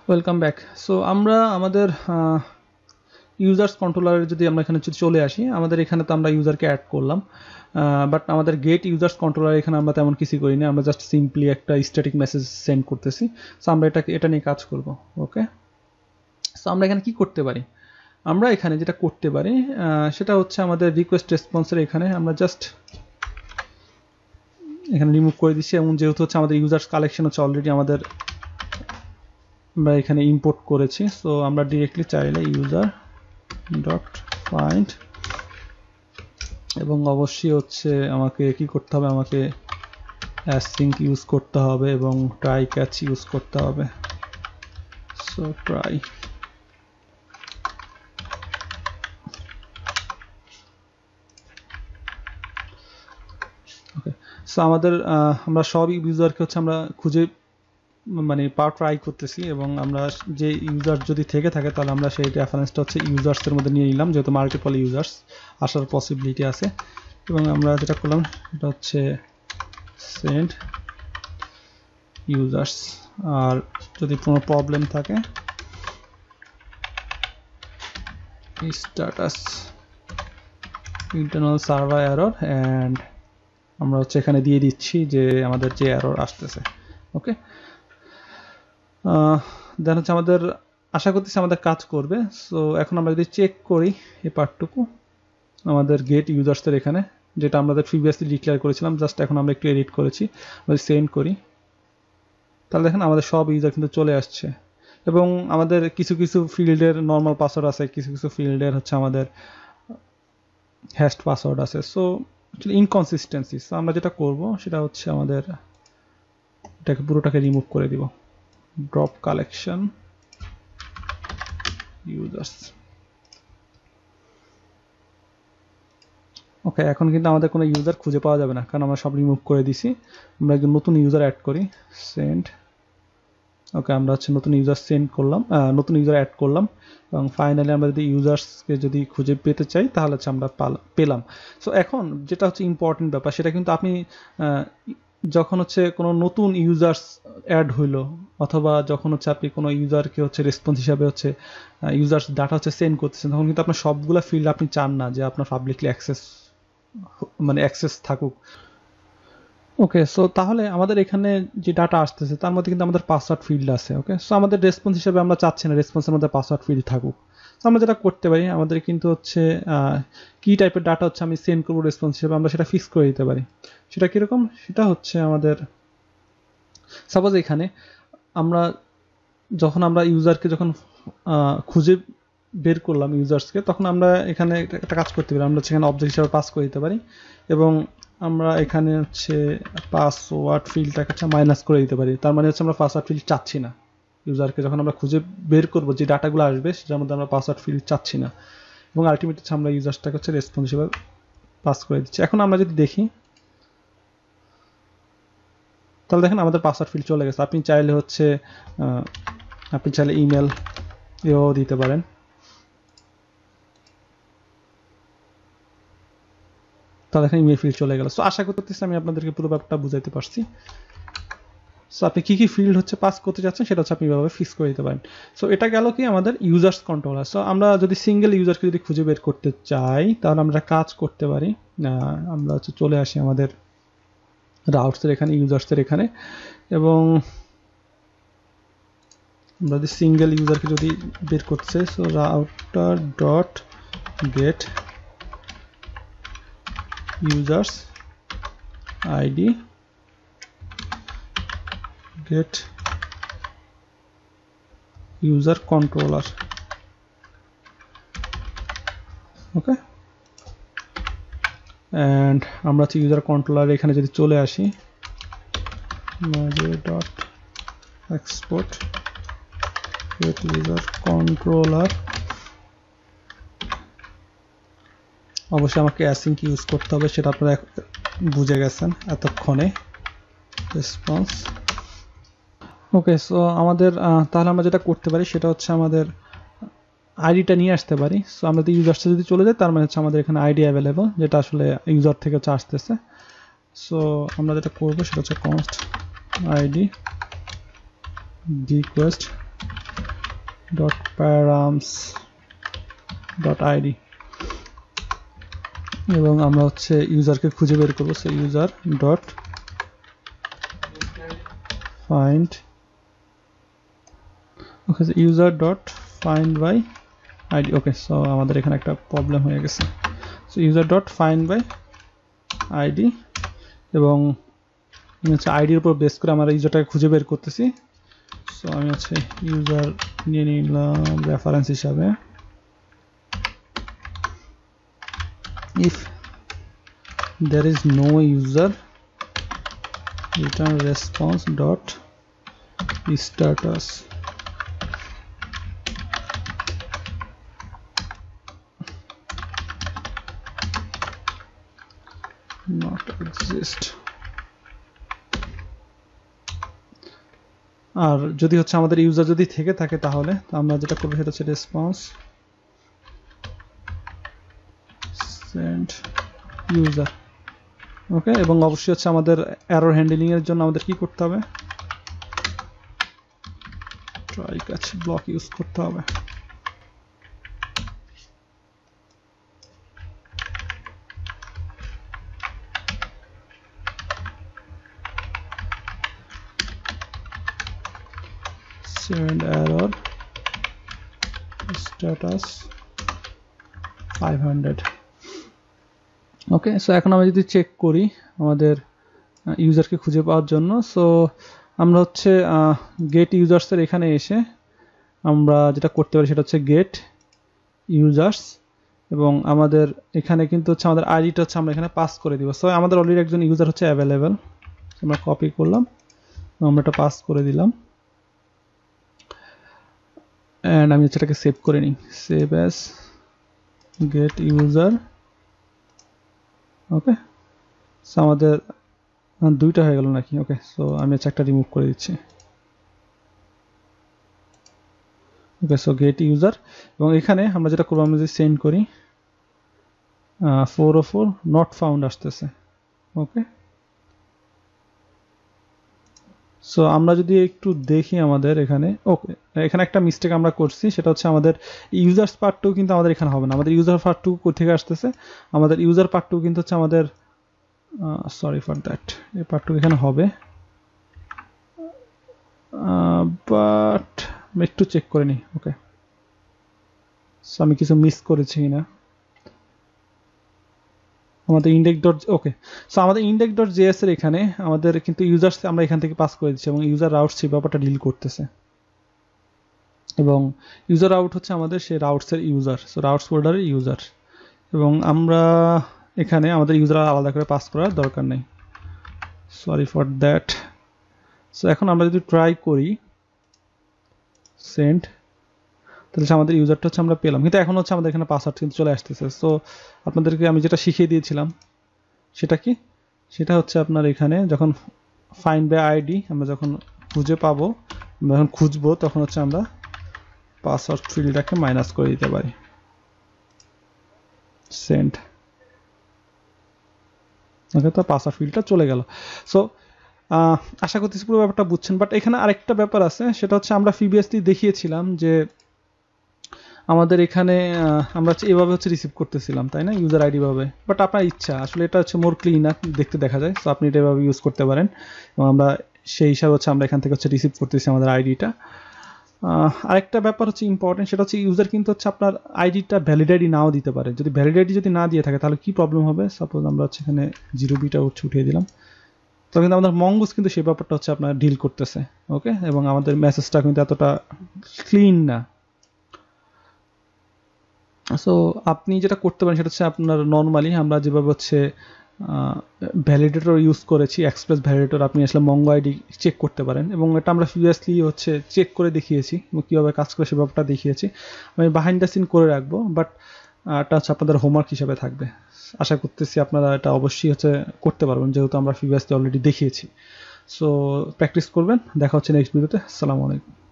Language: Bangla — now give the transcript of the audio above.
Welcome back. সো আমরা আমাদের ইউজার্স কন্ট্রোলারে যদি আমরা এখানে চলে আসি, আমাদের এখানে তো আমরা ইউজারকে অ্যাড করলাম, বাট আমাদের গেট ইউজার্স কন্ট্রোলার এখানে আমরা তেমন কিছু করি না, আমরা জাস্ট সিম্পলি একটা স্ট্যাটিক মেসেজ সেন্ড করতেছি। সো আমরা এটা নিয়ে কাজ করব। ওকে, সো আমরা এখানে কি করতে পারি? আমরা এখানে যেটা করতে পারি সেটা হচ্ছে আমাদের রিকোয়েস্ট রেসপন্সের এখানে আমরা জাস্ট এখানে রিমুভ করে দিচ্ছি, এবং যেহেতু হচ্ছে আমাদের ইউজার্স কালেকশন হচ্ছে অলরেডি আমাদের আমরা এখানে ইম্পোর্ট করেছি, সো আমরা ডিরেক্টলি চাইলে ইউজার ডট ফাইন্ড, এবং অবশ্যই হচ্ছে আমাকে কি করতে হবে, আমাকে অ্যাসিঙ্ক ইউজ করতে হবে এবং ট্রাই ক্যাচ ইউজ করতে হবে। সো ট্রাই, ওকে। সো আমাদের আমরা সব ইউজারকে হচ্ছে আমরা খুঁজে মানে ট্রাই করতেছি, এবং আমরা যে ইউজার যদি থেকে থাকে তাহলে আমরা সেই রেফারেন্সটা হচ্ছে ইউজার্সের মধ্যে নিয়ে নিলাম, যেহেতু মাল্টিপল ইউজার্স আসার পসিবিলিটি আছে। এবং আমরা যেটা করলাম সেটা হচ্ছে সেন্ড ইউজার্স, আর যদি কোনো প্রবলেম থাকে status internal server error, and আমরা হচ্ছে এখানে দিয়ে দিচ্ছি যে আমাদের যে এরর আসতেছে। ওকে, দেন হচ্ছে আমাদের আশা করতেছি আমাদের কাজ করবে। সো এখন আমরা যদি চেক করি এই পার্টটুকু, আমাদের গেট ইউজার্সের এখানে যেটা আমাদের প্রিভিয়াসলি ডিক্লেয়ার করেছিলাম, জাস্ট এখন আমরা একটু এডিট করেছি, আমরা সেন্ড করি, তাহলে দেখেন আমাদের সব ইউজার কিন্তু চলে আসছে। এবং আমাদের কিছু কিছু ফিল্ডের নর্মাল পাসওয়ার্ড আছে, কিছু কিছু ফিল্ডের হচ্ছে আমাদের হ্যাশড পাসওয়ার্ড আছে। সো ইনকনসিস্টেন্সি, সো আমরা যেটা করব সেটা হচ্ছে আমাদের এটাকে পুরোটাকে রিমুভ করে দিব, ড্রপ কালেকশন ইউজার্স। ওকে, এখন কিন্তু আমাদের কোনো ইউজার খুঁজে পাওয়া যাবে না, কারণ আমরা সব রিমুভ করে দিছি। আমরা একজন নতুন ইউজার অ্যাড করি, সেন্ড। ওকে, আমরা হচ্ছে নতুন ইউজার সেন্ড করলাম, নতুন ইউজার অ্যাড করলাম, এবং ফাইনালি আমরা যদি ইউজার্সকে যদি খুঁজে পেতে চাই তাহলে হচ্ছে আমরা পেলাম। সো এখন যেটা হচ্ছে ইম্পর্টেন্ট ব্যাপার, সেটা কিন্তু আপনি যখন হচ্ছে কোনো নতুন ইউজার্স অ্যাড হইলো, অথবা যখন হচ্ছে আপনি কোনো ইউজারকে হচ্ছে রেসপন্স হিসাবে হচ্ছে ইউজার্স ডাটা হচ্ছে সেন্ড করতেছেন, তখন কিন্তু আপনার সবগুলো ফিল্ড আপনি চান না যে আপনার পাবলিকলি অ্যাক্সেস থাকুক। ওকে, সো তাহলে আমাদের এখানে যে ডাটা আসতেছে তার মধ্যে কিন্তু আমাদের পাসওয়ার্ড ফিল্ড আছে। ওকে, সো আমাদের রেসপন্স হিসেবে আমরা চাচ্ছি না রেসপন্সের মধ্যে পাসওয়ার্ড ফিল্ড থাকুক। তো আমরা যেটা করতে পারি, আমাদের কিন্তু হচ্ছে কি টাইপের ডাটা হচ্ছে আমি সেন্ড করবো রেসপন্স হিসেবে, আমরা সেটা ফিক্স করে দিতে পারি। সেটা কীরকম? সেটা হচ্ছে আমাদের সাপোজ এখানে আমরা যখন আমরা ইউজারকে যখন খুঁজে বের করলাম ইউজার্সকে, তখন আমরা এখানে একটা কাজ করতে পারি, আমরা সেখানে অবজেক্ট হিসাবে পাস করে দিতে পারি, এবং আমরা এখানে হচ্ছে পাসওয়ার্ড ফিল্ডটাকে হচ্ছে মাইনাস করে দিতে পারি। তার মানে হচ্ছে আমরা পাসওয়ার্ড ফিল্ড চাচ্ছি না, ইউজারকে যখন আমরা খুঁজে বের করবো যে ডাটাগুলো আসবে সেটার মধ্যে আমরা পাসওয়ার্ড ফিল্ড চাচ্ছি না, এবং আলটিমেট হচ্ছে আমরা ইউজার্সটাকে হচ্ছে রেসপন্স হিসেবে পাস করে দিচ্ছি। এখন আমরা যদি দেখি তাহলে দেখেন আমাদের পাসওয়ার্ড ফিল্ড চলে গেছে। আপনি চাইলে ইমেল এও দিতে পারেন। তাহলে দেখেন ইমেল ফিল্ড চলে গেল। সো আশা করতেছি আমি আপনাদেরকে পুরো ব্যাপারটা বুঝাইতে পারছি। সো আপনি কি কি ফিল্ড হচ্ছে পাস করতে যাচ্ছেন সেটা হচ্ছে আপনি এভাবে ফিক্স করে দিতে পারেন। সো এটা গেল কি আমাদের ইউজার্স কন্ট্রোলার। সো আমরা যদি সিঙ্গেল ইউজারকে যদি খুঁজে বের করতে চাই তাহলে আমরা কাজ করতে পারি, আমরা হচ্ছে চলে আসি আমাদের রাউটসের এখানে, ইউজার্সের এখানে, এবং আমরা যদি সিঙ্গেল ইউজারকে যদি বের করতে, so router dot get users ID get user controller. Okay, and আমরা হচ্ছে ইউজার কন্ট্রোলার এখানে যদি চলে আসি, dot export get user controller, অবশ্যই আমাকে অ্যাসিঙ্ক ইউজ করতে হবে, সেটা আপনারা বুঝে গেছেন এতক্ষণে। রেসপন্স। ওকে, সো আমাদের তাহলে আমরা যেটা করতে পারি সেটা হচ্ছে আমাদের আইডিটা নিয়ে আসতে পারি। সো আমরা ইউজার্সে যদি চলে যাই তার মানে হচ্ছে আমাদের এখানে আইডি অ্যাভেলেবল, যেটা আসলে ইউজার থেকে হচ্ছে আসতেছে। সো আমরা যেটা করবো সেটা হচ্ছে const ID request dot params dot ID এবং আমরা হচ্ছে ইউজারকে খুঁজে বের করব। So user dot find okay user dot find by ID. Okay so আমাদের এখানে একটা প্রবলেম হয়ে গেছে। So user dot find by ID এবং আমি হচ্ছে আইডির উপর বেস করে আমরা ইউজারটাকে খুঁজে বের করতেছি। সো আমি হচ্ছে ইউজার নিয়ে নিলাম রেফারেন্স হিসাবে। if there is no user return response dot status not exist। আর যদি হচ্ছে আমাদের ইউজার যদি থেকে থাকে তাহলে আমরা যেটা করব সেটা হচ্ছে রেসপন্স সেন্ড ইউজার। ওকে এবং অবশ্যই হচ্ছে আমাদের এরর হ্যান্ডলিং এর জন্য আমাদের কি করতে হবে, ট্রাই ক্যাচ ব্লক ইউজ করতে হবে। send error status 500। Okay so এখন আমরা যদি চেক করি আমাদের ইউজারকে খুঁজে পাওয়ার জন্য, সো আমরা হচ্ছে গেট ইউজার্সের এখানে এসে আমরা যেটা করতে পারি সেটা হচ্ছে গেট ইউজার্স এবং আমাদের এখানে কিন্তু হচ্ছে আমাদের আইডিটা হচ্ছে আমরা এখানে পাস করে দিব। সো আমাদের অলরেডি একজন ইউজার হচ্ছে অ্যাভেলেবেল, আমরা কপি করলাম আমরা এটা পাস করে দিলাম এন্ড আমি এটাকে সেভ করে নিই, save as get user. Okay so আমাদের দুইটা হয়ে গেল নাকি। ওকে সো আমি একটা রিমুভ করে দিচ্ছি। ওকে সো গেট ইউজার এবং এখানে আমরা যেটা করব আমরা যদি সেন্ড করি 404 নট ফাউন্ড আসতেছে। ওকে সো আমরা যদি একটু দেখি আমাদের এখানে, ওকে এখানে একটা মিস্টেক আমরা করছি সেটা হচ্ছে আমাদের ইউজার্স পার্টটাও কিন্তু আমাদের এখানে হবে না। আমাদের ইউজার পার্টটু কোথা থেকে আসতেছে, আমাদের ইউজার পার্টটু কিন্তু হচ্ছে আমাদের সরি ফর দ্যাট এই পার্টটু এখানে হবে বাট আমি একটু চেক করে নিই। ওকে সো আমি কিছু মিস করেছি কিনা আমাদের ইন্ডেক্স ডট ওকে সো আমাদের ইন্ডেক্স ডট জেএস এর এখানে আমাদের কিন্তু ইউজার্স আমরা এখান থেকে পাস করে দিচ্ছি এবং ইউজার রাউটস সেই ব্যাপারটা ডিল করতেছে এবং ইউজার রাউট হচ্ছে আমাদের সেই রাউটস এর ইউজার, সো রাউটস ফোল্ডারের ইউজার এবং আমরা এখানে আমাদের ইউজার আলাদা করে পাস করার দরকার নেই, সরি ফর দ্যাট। সো এখন আমরা যদি ট্রাই করি সেন্ড তাহলে আমাদের ইউজারটা হচ্ছে আমরা পেলাম, কিন্তু এখন হচ্ছে আমাদের এখানে পাসওয়ার্ড কিন্তু চলে আসতেছে। সো আপনাদেরকে আমি যেটা শিখিয়ে দিয়েছিলাম সেটা কি, সেটা হচ্ছে আপনার এখানে যখন ফাইন্ড বাই আইডি আমরা যখন খুঁজে পাবো, আমরা যখন খুঁজবো তখন হচ্ছে আমরা পাসওয়ার্ড ফিল্ডটাকে মাইনাস করে দিতে পারি, সেন্ড। ওকে তো পাসওয়ার্ড ফিল্ডটা চলে গেল। সো আশা করতেছি পুরো ব্যাপারটা বুঝছেন, বাট এখানে আরেকটা ব্যাপার আছে সেটা হচ্ছে আমরা প্রিভিয়াসলি দেখিয়েছিলাম যে আমাদের এখানে আমরা এভাবে হচ্ছে রিসিভ করতেছিলাম তাই না, ইউজার আইডি ভাবে, বাট আপনার ইচ্ছা আসলে এটা হচ্ছে মোর ক্লিনার দেখতে দেখা যায়। সো আপনি এটা এভাবে ইউজ করতে পারেন এবং আমরা সেই হিসাবে হচ্ছে আমরা এখান থেকে হচ্ছে রিসিভ করতেছি আমাদের আইডিটা। আরেকটা ব্যাপার হচ্ছে ইম্পর্টেন্ট সেটা হচ্ছে ইউজার কিন্তু হচ্ছে আপনার আইডিটা ভ্যালিড আইডি নাও দিতে পারে। যদি ভ্যালিড আইডি যদি না দিয়ে থাকে তাহলে কি প্রবলেম হবে, সাপোজ আমরা হচ্ছে এখানে 0b হচ্ছে উঠিয়ে দিলাম, তো কিন্তু আমাদের মঙ্গুস কিন্তু সেই ব্যাপারটা হচ্ছে আপনার ডিল করতেছে। ওকে এবং আমাদের মেসেজটা কিন্তু এতটা ক্লিন না। সো আপনি যেটা করতে পারেন সেটা হচ্ছে আপনার নর্মালি আমরা যেভাবে হচ্ছে ভ্যালিডেটর ইউজ করেছি, এক্সপ্রেস ভ্যালিডেটর, আপনি আসলে মঙ্গো আইডি চেক করতে পারেন এবং এটা আমরা প্রিভিয়াসলি হচ্ছে চেক করে দেখিয়েছি এবং কীভাবে কাজ করে সে ব্যাপারটা দেখিয়েছি। আমি বিহাইন্ড দ্য সিন করে রাখবো, বাট এটা হচ্ছে আপনাদের হোমওয়ার্ক হিসাবে থাকবে। আশা করতেছি আপনারা এটা অবশ্যই হচ্ছে করতে পারবেন যেহেতু আমরা প্রিভিয়াসলি অলরেডি দেখিয়েছি। সো প্র্যাকটিস করবেন, দেখা হচ্ছে নেক্সট ভিডিওতে। আসসালামু আলাইকুম।